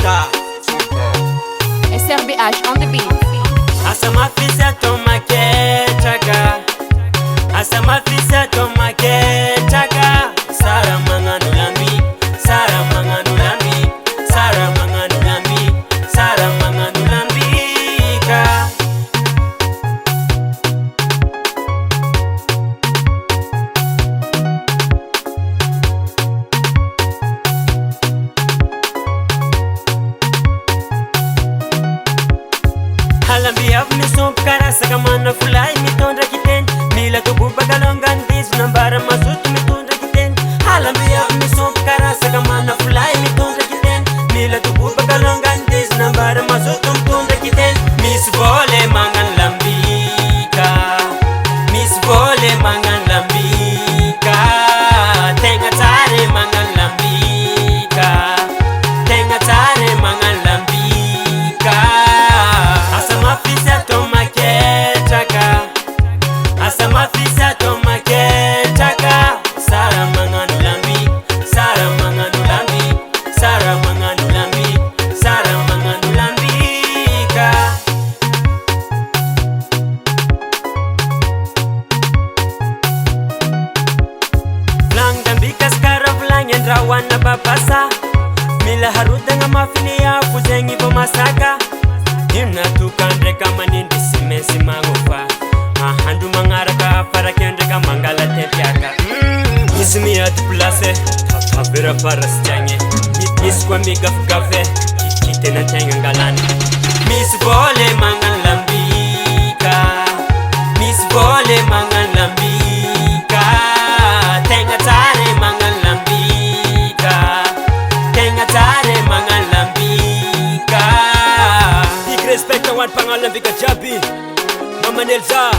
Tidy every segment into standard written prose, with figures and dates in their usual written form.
Super. SRBH on the beat. Asama fisa toma ketaka. Asama fisa toma ketaka. Sara manganu lambi, Sara manganu lambi, Sara manganu lambi, Sara manganu lambika. Halambi av mi som kara saka mana fulai mi tondra kiten. Mila tu buba kalongan dis nambara masut mi tondra kiten. Halambi av mi som kara saka mana fulai mi tondra kiten. Mila tu buba kalongan dis nambara masut mi tondra kiten. Miss vole mangan lambika, Miss vole mangan lambika. Tenga tare mangan lambika, tenga tare mangan lambika. Asama fisa toma ketaka, Asama fisa toma ketaka. Sara manganu lambi, Sara manganu lambi, Sara manganu lambi, Sara manganu lambika. Flang dambika skara flang rawan na babasa. Mila haruda nga mafini ya fuzengi bo masaka. Hina tukandre kama nindi simesi mangofa. Mahandu mangaraka para kendre kama mangala tepiaka. Ismi ya tuplase, avera para styange. Is kwa miga fukafe, kite na tenga ngalani. Miss vole mangan lambika, Miss vole mangan lambika. Tenga tare mangan lambika, tenga tare mangan lambika. Big respect à wan pangalan bika jabi. Mama Nelza,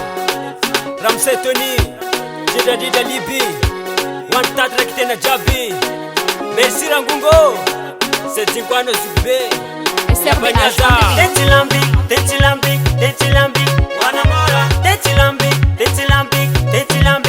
Ramsey Tony, Dida Dida Libi. Wan tatra kitena jabi. Merci Rangungo, c'est Tinkwano Zube. SRBH on the beat. Tetilambi, Tetilambi, Tetilambi, Wanamora. Tetilambi, Tetilambi, Tetilambi.